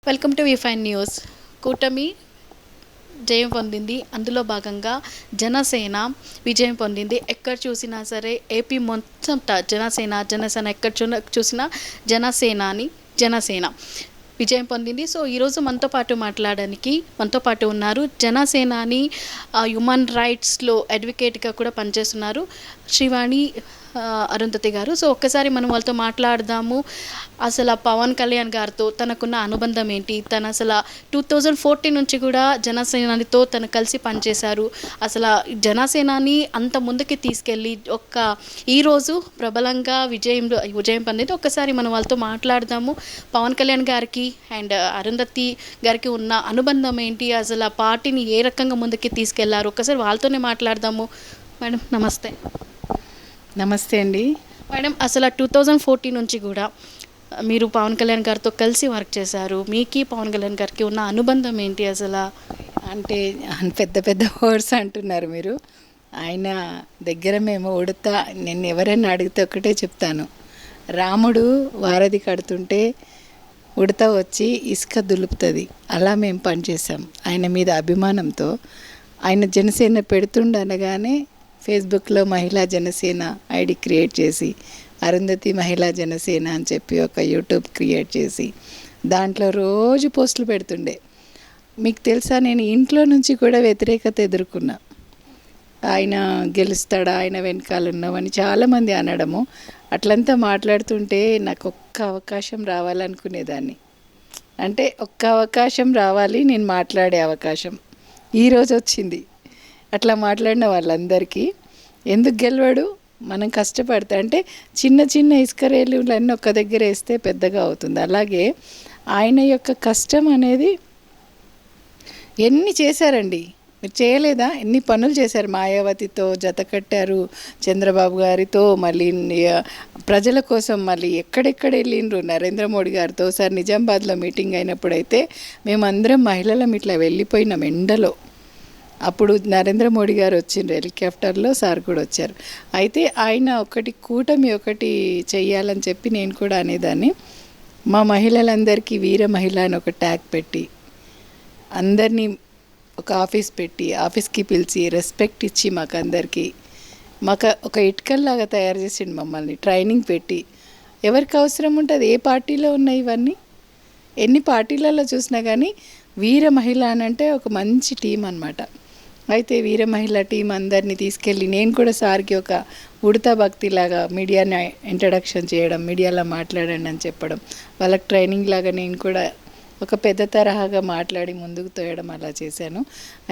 Welcome to వి5 news. కూటమి జయం పొందింది. అందులో భాగంగా జనసేన విజయం పొందింది. ఎక్కడ చూసినా సరే ఏపీ మొత్తం జనసేన ఎక్కడ చూసినా జనసేన విజయం పొందింది. సో ఈరోజు మనతో పాటు మాట్లాడడానికి ఉన్నారు జనసేనాని హ్యూమన్ రైట్స్లో అడ్వకేట్గా కూడా పనిచేస్తున్నారు శ్రీవాణి అరుంధతి గారు. సో ఒక్కసారి మనం వాళ్ళతో మాట్లాడదాము. అసలు పవన్ కళ్యాణ్ గారితో తనకున్న అనుబంధం ఏంటి, తను అసలు 2014 నుంచి కూడా జనసేనతో తను కలిసి పనిచేశారు. అసలు జనసేనాని అంత ముందుకి తీసుకెళ్ళి ఈరోజు ప్రబలంగా విజయం పొందింది. ఒక్కసారి మనం వాళ్ళతో మాట్లాడదాము. పవన్ కళ్యాణ్ గారికి అండ్ అరుంధతి గారికి ఉన్న అనుబంధం ఏంటి, అసలు పార్టీని ఏ రకంగా ముందుకి తీసుకెళ్లారు, ఒక్కసారి వాళ్ళతోనే మాట్లాడదాము. మేడం నమస్తే. నమస్తే అండి. మేడం అసలు 2014 నుంచి కూడా మీరు పవన్ కళ్యాణ్ గారితో కలిసి వర్క్ చేశారు. మీకు పవన్ కళ్యాణ్ గారికి ఉన్న అనుబంధం ఏంటి అసలు? అంటే పెద్ద పెద్ద వర్డ్స్ అంటున్నారు మీరు. ఆయన దగ్గర మేము ఉడతా, నేను ఎవరైనా అడిగితే ఒకటే చెప్తాను, రాముడు వారధి కడుతుంటే ఉడత వచ్చి ఇసుక దులుపుతుంది, అలా మేము పనిచేసాం. ఆయన మీద అభిమానంతో ఆయన జనసేన పెడుతుండనగానే ఫేస్బుక్లో మహిళా జనసేన ఐడి క్రియేట్ చేసి అరుంధతి మహిళా జనసేన అని చెప్పి ఒక యూట్యూబ్ క్రియేట్ చేసి దాంట్లో రోజు పోస్టులు పెడుతుండే. మీకు తెలుసా, నేను ఇంట్లో నుంచి కూడా వ్యతిరేకత ఎదుర్కొన్నా. ఆయన గెలుస్తాడా, ఆయన వెనకాల ఉన్నామని చాలామంది అనడము, అట్లంతా మాట్లాడుతుంటే నాకు ఒక్క అవకాశం రావాలనుకునేదాన్ని. అంటే ఒక్క అవకాశం రావాలి, నేను మాట్లాడే అవకాశం ఈరోజు వచ్చింది. అట్లా మాట్లాడిన వాళ్ళందరికీ ఎందుకు గెలవడు, మనం కష్టపడతా అంటే చిన్న చిన్న ఇసుక రేలులన్నీ ఒక్క దగ్గర వేస్తే పెద్దగా అవుతుంది. అలాగే ఆయన యొక్క కష్టం అనేది ఎన్ని చేశారండి, మీరు చేయలేదా? ఎన్ని పనులు చేశారు. మాయావతితో జత కట్టారు, చంద్రబాబు గారితో, మళ్ళీ ప్రజల కోసం మళ్ళీ ఎక్కడెక్కడ వెళ్ళిండ్రు. నరేంద్ర మోడీ గారితో ఒకసారి నిజామాబాద్లో మీటింగ్ అయినప్పుడైతే మేమందరం మహిళలం ఇట్లా వెళ్ళిపోయినాం ఎండలో. అప్పుడు నరేంద్ర మోడీ గారు వచ్చిండ్రు హెలికాప్టర్లో, సార్ కూడా వచ్చారు. అయితే ఆయన కూటమి చెయ్యాలని చెప్పి నేను కూడా అనేదాన్ని. మా మహిళలందరికీ వీర మహిళ అని ఒక ట్యాగ్ పెట్టి అందరినీ ఒక ఆఫీస్ పెట్టి ఆఫీస్కి పిలిచి రెస్పెక్ట్ ఇచ్చి మాకు ఒక ఇటుకల్లాగా తయారు చేసిండు. మమ్మల్ని ట్రైనింగ్ పెట్టి ఎవరికి అవసరం ఉంటుంది, ఏ పార్టీలో ఉన్నాయి ఇవన్నీ, ఎన్ని పార్టీలలో చూసినా కానీ వీర మహిళ అని అంటే ఒక మంచి టీం అన్నమాట. అయితే వీర మహిళ టీం అందరినీ తీసుకెళ్ళి నేను కూడా సార్కి ఒక ఉడతా భక్తిలాగా మీడియాని ఇంట్రడక్షన్ చేయడం, మీడియాలో మాట్లాడండి అని చెప్పడం, వాళ్ళకి ట్రైనింగ్ లాగా నేను కూడా ఒక పెద్ద తరహాగా మాట్లాడి ముందుకు తోయడం అలా చేశాను.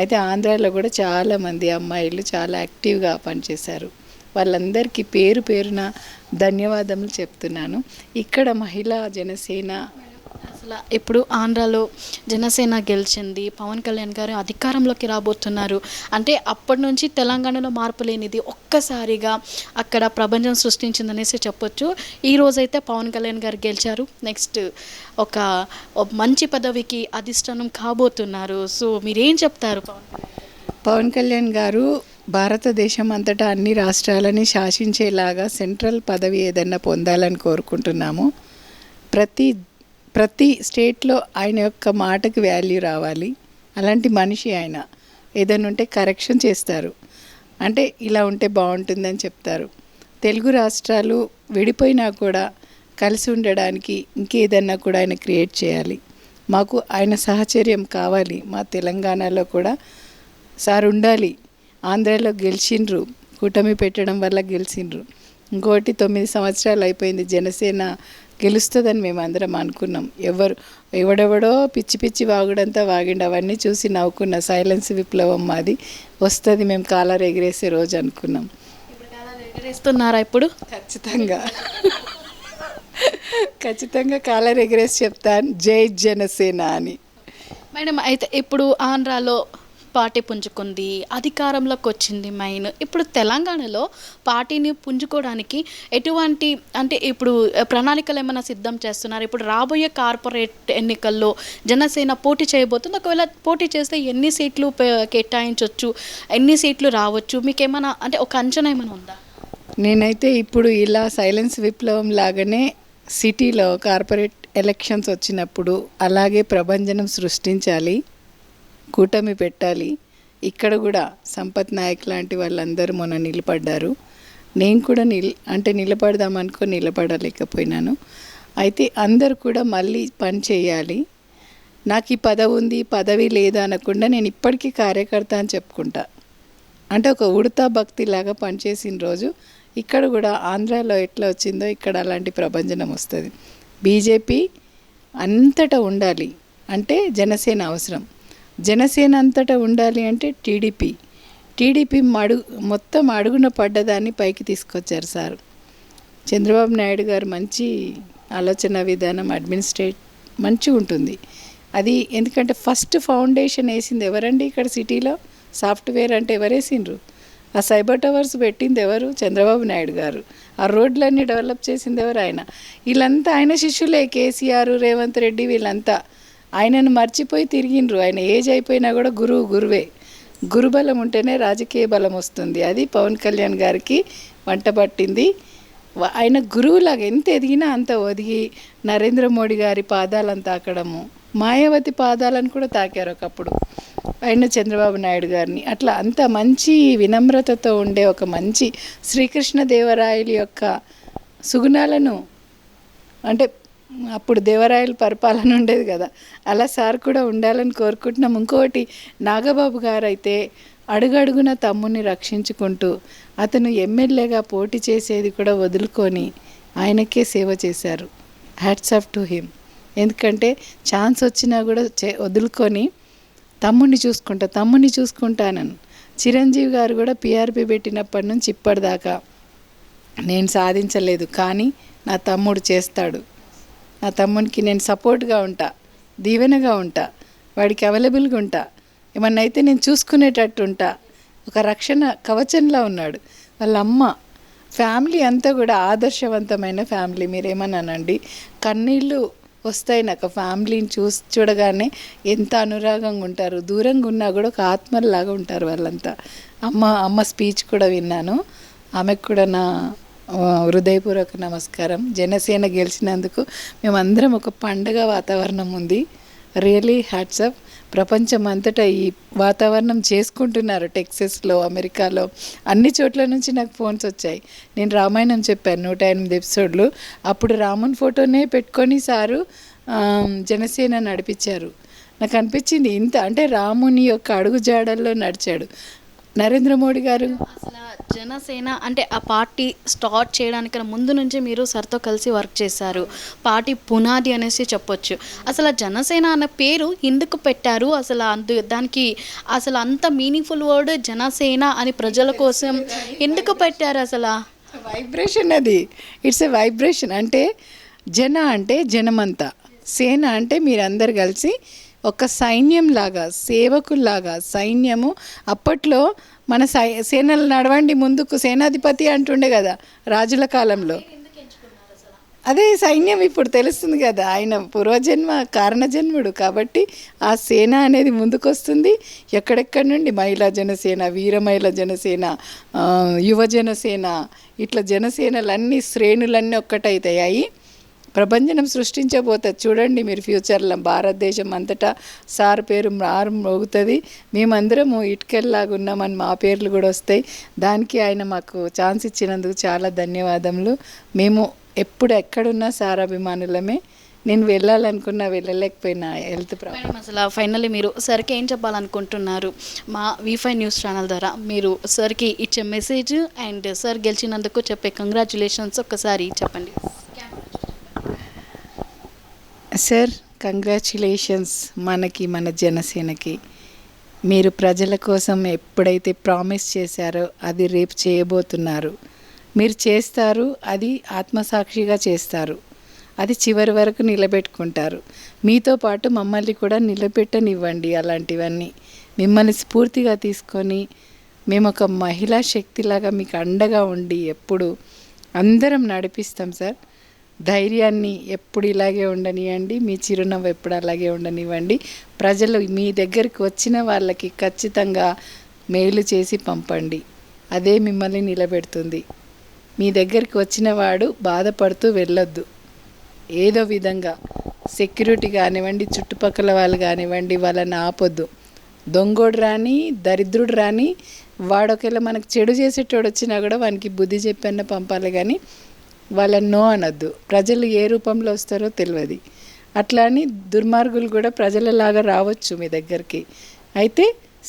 అయితే ఆంధ్రాలో కూడా చాలామంది అమ్మాయిలు చాలా యాక్టివ్గా పనిచేశారు. వాళ్ళందరికీ పేరు పేరున ధన్యవాదములు చెప్తున్నాను. ఇక్కడ మహిళా జనసేన అసలు ఇప్పుడు ఆంధ్రాలో జనసేన గెలిచింది, పవన్ కళ్యాణ్ గారు అధికారంలోకి రాబోతున్నారు అంటే అప్పటి నుంచి తెలంగాణలో మార్పు లేనిది ఒక్కసారిగా అక్కడ ప్రపంచం సృష్టించిందనేసి చెప్పొచ్చు. ఈరోజైతే పవన్ కళ్యాణ్ గారు గెలిచారు, నెక్స్ట్ ఒక మంచి పదవికి అధిష్టానం కాబోతున్నారు. సో మీరేం చెప్తారు? పవన్ కళ్యాణ్ గారు భారతదేశం అంతటా అన్ని రాష్ట్రాలని శాసించేలాగా సెంట్రల్ పదవి ఏదన్నా పొందాలని కోరుకుంటున్నాము. ప్రతి స్టేట్లో ఆయన యొక్క మాటకు వాల్యూ రావాలి. అలాంటి మనిషి ఆయన. ఏదైనా ఉంటే కరెక్షన్ చేస్తారు, అంటే ఇలా ఉంటే బాగుంటుందని చెప్తారు. తెలుగు రాష్ట్రాలు విడిపోయినా కూడా కలిసి ఉండడానికి ఇంకేదన్నా కూడా ఆయన క్రియేట్ చేయాలి. మాకు ఆయన సహచర్యం కావాలి. మా తెలంగాణలో కూడా సార్ ఉండాలి. ఆంధ్రాలో గెలిచిండ్రు, కూటమి పెట్టడం వల్ల గెలిచిండ్రు. ఇంకోటి 9 సంవత్సరాలు అయిపోయింది, జనసేన గెలుస్తుందని మేము అందరం అనుకున్నాం. ఎవడెవడో పిచ్చి పిచ్చి వాగుడంతా వాగిండు, అవన్నీ చూసి నవ్వుకున్న. సైలెన్స్ విప్లవం మాది వస్తుంది, మేము కాలర్ ఎగిరేసే రోజు అనుకున్నాం. ఎగిరేస్తున్నారా ఇప్పుడు? ఖచ్చితంగా కాలర్ ఎగిరేసి చెప్తాను, జై జనసేన అని. మేడం అయితే ఇప్పుడు ఆంధ్రాలో పార్టీ పుంజుకుంది, అధికారంలోకి వచ్చింది మెయిన్. ఇప్పుడు తెలంగాణలో పార్టీని పుంజుకోవడానికి ఎటువంటి అంటే ఇప్పుడు ప్రణాళికలు ఏమైనా సిద్ధం చేస్తున్నారు? ఇప్పుడు రాబోయే కార్పొరేట్ ఎన్నికల్లో జనసేన పోటీ చేయబోతుంది. ఒకవేళ పోటీ చేస్తే ఎన్ని సీట్లు కేటాయించవచ్చు, ఎన్ని సీట్లు రావచ్చు, మీకు ఏమైనా అంటే ఒక అంచనా ఏమైనా ఉందా? నేనైతే ఇప్పుడు ఇలా సైలెన్స్ విప్లవం లాగానే సిటీలో కార్పొరేట్ ఎలక్షన్స్ వచ్చినప్పుడు అలాగే ప్రభంజనం సృష్టించాలి, కూటమి పెట్టాలి. ఇక్కడ కూడా సంపత్ నాయక్ లాంటి వాళ్ళందరూ మొన్న నిలబడ్డారు. నేను కూడా నిలబడదామనుకో నిలబడలేకపోయినాను. అయితే అందరు కూడా మళ్ళీ పని చేయాలి. నాకు ఈ పదవి ఉంది, పదవి లేదా అనకుండా నేను ఇప్పటికీ కార్యకర్త అని చెప్పుకుంటా. అంటే ఒక ఉడతా భక్తిలాగా పనిచేసిన రోజు ఇక్కడ కూడా ఆంధ్రాలో ఎట్లా వచ్చిందో ఇక్కడ అలాంటి ప్రభంజనం వస్తుంది. బీజేపీ అంతటా ఉండాలి అంటే జనసేన అవసరం. జనసేన అంతటా ఉండాలి అంటే టీడీపీ మొత్తం అడుగున పడ్డదాన్ని పైకి తీసుకొచ్చారు సార్. చంద్రబాబు నాయుడు గారు మంచి ఆలోచన విధానం, అడ్మినిస్ట్రేట్ మంచిగా ఉంటుంది అది. ఎందుకంటే ఫస్ట్ ఫౌండేషన్ వేసింది ఎవరండి ఇక్కడ సిటీలో? సాఫ్ట్వేర్ అంటే ఎవరేసిండ్రు? ఆ సైబర్ టవర్స్ పెట్టింది ఎవరు? చంద్రబాబు నాయుడు గారు. ఆ రోడ్లన్నీ డెవలప్ చేసింది ఎవరు? ఆయన. వీళ్ళంతా ఆయన శిష్యులే. కేసీఆర్, రేవంత్ రెడ్డి వీళ్ళంతా ఆయనను మర్చిపోయి తిరిగిండ్రు. ఆయన ఏజ్ అయిపోయినా కూడా గురువే. గురుబలం ఉంటేనే రాజకీయ బలం వస్తుంది. అది పవన్ కళ్యాణ్ గారికి వంట పట్టింది. ఆయన గురువులాగా ఎంత ఎదిగినా అంత ఒదిగి నరేంద్ర మోడీ గారి పాదాలను తాకడము, మాయావతి పాదాలను కూడా తాకారు ఒకప్పుడు ఆయన చంద్రబాబు నాయుడు గారిని. అట్లా అంత మంచి వినమ్రతతో ఉండే ఒక మంచి శ్రీకృష్ణదేవరాయల యొక్క సుగుణాలను, అంటే అప్పుడు దేవరాయల పరిపాలన ఉండేది కదా, అలా సార్ కూడా ఉండాలని కోరుకుంటున్నాం. ఇంకోటి నాగబాబు గారు అయితే అడుగడుగున తమ్ముని రక్షించుకుంటూ అతను ఎమ్మెల్యేగా పోటీ చేసేది కూడా వదులుకొని ఆయనకే సేవ చేశారు. Hats off to him. ఎందుకంటే ఛాన్స్ వచ్చినా కూడా వదులుకొని తమ్ముడిని చూసుకుంటానని. చిరంజీవి గారు కూడా పీఆర్పీ పెట్టినప్పటి నుంచి ఇప్పటిదాకా నేను సాధించలేదు, కానీ నా తమ్ముడు చేస్తాడు. నా తమ్మునికి నేను సపోర్ట్గా ఉంటా, దీవెనగా ఉంటా, వాడికి అవైలబుల్గా ఉంటా. ఏమన్నా అయితే నేను చూసుకునేటట్టు ఉంటా. ఒక రక్షణ కవచంలా ఉన్నాడు. వాళ్ళ అమ్మ, ఫ్యామిలీ అంతా కూడా ఆదర్శవంతమైన ఫ్యామిలీ. మీరేమన్నానండి, కన్నీళ్ళు వస్తాయి నాకు ఫ్యామిలీని చూడగానే. ఎంత అనురాగంగా ఉంటారు, దూరంగా ఉన్నా కూడా ఒక ఆత్మలాగా ఉంటారు వాళ్ళంతా. అమ్మ స్పీచ్ కూడా విన్నాను. ఆమెకు కూడా నా హృదయపూర్వక నమస్కారం. జనసేన గెలిచినందుకు మేమందరం ఒక పండగ వాతావరణం ఉంది. Really hats off. ప్రపంచం అంతటా ఈ వాతావరణం చేసుకుంటున్నారు. టెక్సస్లో, అమెరికాలో, అన్ని చోట్ల నుంచి నాకు ఫోన్స్ వచ్చాయి. నేను రామాయణం చెప్పాను 108 ఎపిసోడ్లు. అప్పుడు రాముని ఫోటోనే పెట్టుకొని సారు జనసేన నడిపించారు. నాకు అనిపించింది ఇంత అంటే రాముని యొక్క అడుగు జాడల్లో నడిచాడు నరేంద్ర మోడీ గారు. అసలు జనసేన అంటే ఆ పార్టీ స్టార్ట్ చేయడానికన్నా ముందు నుంచి మీరు సార్తో కలిసి వర్క్ చేశారు. పార్టీ పునాది అనేసి చెప్పొచ్చు. అసలు జనసేన అనే పేరు ఎందుకు పెట్టారు? అసలు దానికి అసలు అంత మీనింగ్ఫుల్ వర్డ్ జనసేన అని ప్రజల కోసం ఎందుకు పెట్టారు? అసలు వైబ్రేషన్ అది. It's a vibration. అంటే జన అంటే జనమంతా, సేన అంటే మీరందరు కలిసి ఒక సైన్యంలాగా, సేవకుల్లాగా. సైన్యము అప్పట్లో మన సేనలు నడవండి ముందుకు సేనాధిపతి అంటుండే కదా రాజుల కాలంలో. అదే సైన్యం ఇప్పుడు తెలుస్తుంది కదా, ఆయన పూర్వజన్మ కారణజన్ముడు కాబట్టి ఆ సేన అనేది ముందుకు వస్తుంది. ఎక్కడెక్కడి నుండి మహిళా జనసేన, వీర మహిళా జనసేన, యువ జనసేన, ఇట్లా జనసేనలన్నీ శ్రేణులన్నీ ఒక్కటైతాయి. ప్రభంజనం సృష్టించబోతుంది చూడండి మీరు ఫ్యూచర్లో. భారతదేశం అంతటా సార్ పేరు మోగుతుంది. మేమందరము ఇటుకెళ్ళలాగా ఉన్నామని మా పేర్లు కూడా వస్తాయి. దానికి ఆయన మాకు ఛాన్స్ ఇచ్చినందుకు చాలా ధన్యవాదములు. మేము ఎప్పుడు ఎక్కడున్నా సార్ అభిమానులమే. నేను వెళ్ళాలనుకున్నా వెళ్ళలేకపోయినా హెల్త్ ప్రాబ్లం. అసలు ఫైనల్లీ మీరు సార్కి ఏం చెప్పాలనుకుంటున్నారు? మా V5 న్యూస్ ఛానల్ ద్వారా మీరు సార్కి ఇచ్చే మెసేజ్ అండ్ సార్ గెలిచినందుకు చెప్పే కంగ్రాచులేషన్స్ ఒక్కసారి చెప్పండి. సార్ కంగ్రాచులేషన్స్ మన జనసేనకి. మీరు ప్రజల కోసం ఎప్పుడైతే ప్రామిస్ చేశారో అది రేపు చేయబోతున్నారు. మీరు చేస్తారు, అది ఆత్మసాక్షిగా చేస్తారు, అది చివరి వరకు నిలబెట్టుకుంటారు. మీతో పాటు మమ్మల్ని కూడా నిలబెట్టనివ్వండి. అలాంటివన్నీ మిమ్మల్ని స్ఫూర్తిగా తీసుకొని మేము ఒక మహిళా శక్తిలాగా మీకు అండగా ఉండి ఎప్పుడు అందరం నడిపిస్తాం సార్. ధైర్యాన్ని ఎప్పుడు ఇలాగే ఉండనివ్వండి, మీ చిరునవ్వు ఎప్పుడు అలాగే ఉండనివ్వండి. ప్రజలు మీ దగ్గరికి వచ్చిన వాళ్ళకి ఖచ్చితంగా మేలు చేసి పంపండి. అదే మిమ్మల్ని నిలబెడుతుంది. మీ దగ్గరికి వచ్చిన వాడు బాధపడుతూ వెళ్ళొద్దు. ఏదో విధంగా సెక్యూరిటీ కానివ్వండి, చుట్టుపక్కల వాళ్ళు కానివ్వండి, వాళ్ళని ఆపొద్దు. దొంగోడు రాని, దరిద్రుడు రాని, వాడొకేళ మనకు చెడు చేసేటోడు వచ్చినా కూడా వానికి బుద్ధి చెప్పన్న పంపాలి, కానీ వాళ్ళని నో అనొద్దు. ప్రజలు ఏ రూపంలో వస్తారో తెలియదు. అట్లా అని దుర్మార్గులు కూడా ప్రజలలాగా రావచ్చు మీ దగ్గరికి. అయితే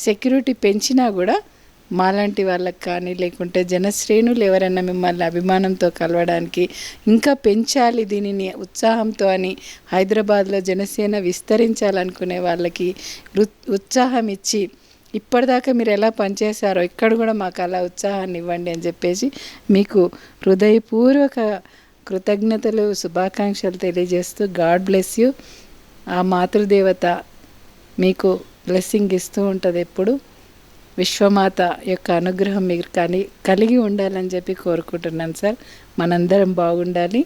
సెక్యూరిటీ పెంచినా కూడా మాలాంటి వాళ్ళకి కానీ, లేకుంటే జనశ్రేణులు ఎవరైనా మిమ్మల్ని అభిమానంతో కలవడానికి ఇంకా పెంచాలి దీనిని ఉత్సాహంతో అని హైదరాబాద్లో జనసేన విస్తరించాలనుకునే వాళ్ళకి ఉత్సాహం ఇచ్చి, ఇప్పటిదాకా మీరు ఎలా పనిచేశారో ఇక్కడ కూడా మాకు అలా ఉత్సాహాన్ని ఇవ్వండి అని చెప్పేసి మీకు హృదయపూర్వక కృతజ్ఞతలు, శుభాకాంక్షలు తెలియజేస్తూ గాడ్ బ్లెస్ యూ. ఆ మాతృదేవత మీకు బ్లెస్సింగ్ ఇస్తూ ఉంటుంది ఎప్పుడు. విశ్వమాత యొక్క అనుగ్రహం మీరు కలిగి ఉండాలని చెప్పి కోరుకుంటున్నాను సార్. మనందరం బాగుండాలి.